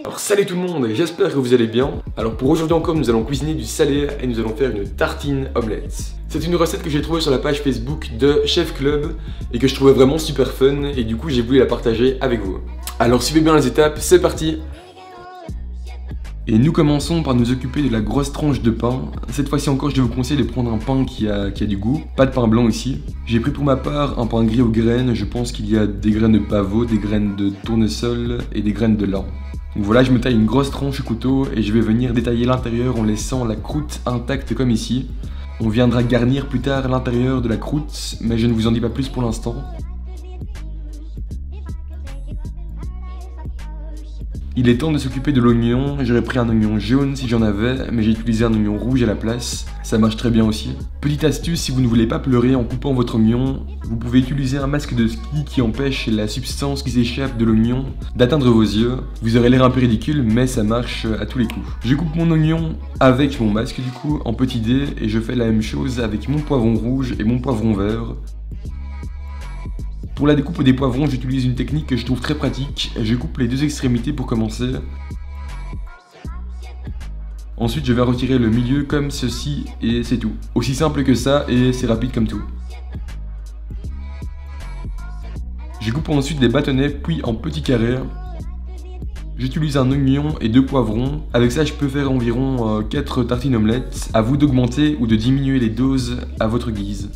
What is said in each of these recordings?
Alors salut tout le monde, j'espère que vous allez bien. Alors pour aujourd'hui encore, nous allons cuisiner du salé et nous allons faire une tartine omelette. C'est une recette que j'ai trouvée sur la page Facebook de Chef Club et que je trouvais vraiment super fun et du coup j'ai voulu la partager avec vous. Alors suivez bien les étapes, c'est parti. Et nous commençons par nous occuper de la grosse tranche de pain. Cette fois-ci encore, je vais vous conseiller de prendre un pain qui a du goût, pas de pain blanc ici. J'ai pris pour ma part un pain gris aux graines, je pense qu'il y a des graines de pavot, des graines de tournesol et des graines de lin. Donc voilà, je me taille une grosse tranche au couteau et je vais venir détailler l'intérieur en laissant la croûte intacte comme ici. On viendra garnir plus tard l'intérieur de la croûte, mais je ne vous en dis pas plus pour l'instant. Il est temps de s'occuper de l'oignon. J'aurais pris un oignon jaune si j'en avais, mais j'ai utilisé un oignon rouge à la place. Ça marche très bien aussi. Petite astuce, si vous ne voulez pas pleurer en coupant votre oignon, vous pouvez utiliser un masque de ski qui empêche la substance qui s'échappe de l'oignon d'atteindre vos yeux. Vous aurez l'air un peu ridicule, mais ça marche à tous les coups. Je coupe mon oignon avec mon masque du coup, en petits dés, et je fais la même chose avec mon poivron rouge et mon poivron vert. Pour la découpe des poivrons, j'utilise une technique que je trouve très pratique. Je coupe les deux extrémités pour commencer. Ensuite, je vais retirer le milieu comme ceci et c'est tout. Aussi simple que ça et c'est rapide comme tout. Je coupe ensuite des bâtonnets puis en petits carrés. J'utilise un oignon et 2 poivrons. Avec ça, je peux faire environ 4 tartines omelettes. À vous d'augmenter ou de diminuer les doses à votre guise.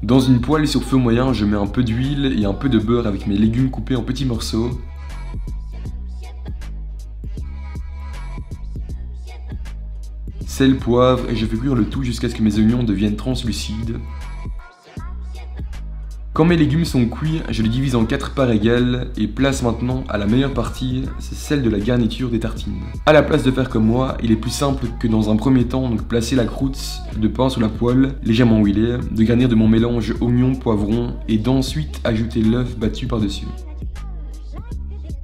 Dans une poêle sur feu moyen, je mets un peu d'huile et un peu de beurre avec mes légumes coupés en petits morceaux. Sel, poivre et je fais cuire le tout jusqu'à ce que mes oignons deviennent translucides. Quand mes légumes sont cuits, je les divise en 4 parts égales et place maintenant à la meilleure partie, c'est celle de la garniture des tartines. À la place de faire comme moi, il est plus simple que dans un premier temps, donc placer la croûte de pain sur la poêle, légèrement huilée, de garnir de mon mélange oignon, poivron et d'ensuite ajouter l'œuf battu par-dessus.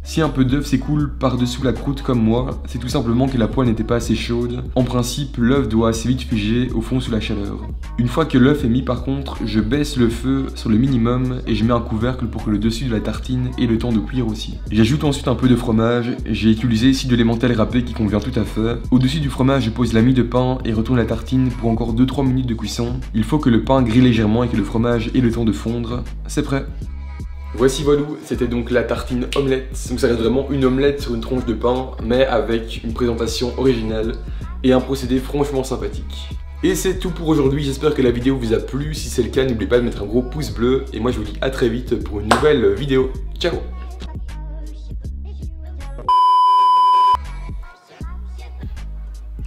Si un peu d'œuf s'écoule par-dessous la croûte comme moi, c'est tout simplement que la poêle n'était pas assez chaude. En principe, l'œuf doit assez vite figer au fond sous la chaleur. Une fois que l'œuf est mis par contre, je baisse le feu sur le minimum et je mets un couvercle pour que le dessus de la tartine ait le temps de cuire aussi. J'ajoute ensuite un peu de fromage, j'ai utilisé ici de l'emmental râpé qui convient tout à fait. Au-dessus du fromage, je pose la mie de pain et retourne la tartine pour encore 2-3 minutes de cuisson. Il faut que le pain grille légèrement et que le fromage ait le temps de fondre. C'est prêt. Voici Voilou, c'était donc la tartine omelette. Donc ça reste vraiment une omelette sur une tranche de pain, mais avec une présentation originale et un procédé franchement sympathique. Et c'est tout pour aujourd'hui, j'espère que la vidéo vous a plu. Si c'est le cas, n'oubliez pas de mettre un gros pouce bleu. Et moi je vous dis à très vite pour une nouvelle vidéo. Ciao.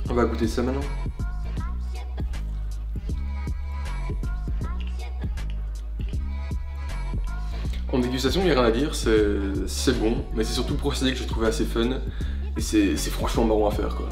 On va goûter ça maintenant. En dégustation, il n'y a rien à dire, c'est bon, mais c'est surtout le procédé que je trouvais assez fun et c'est franchement marrant à faire quoi.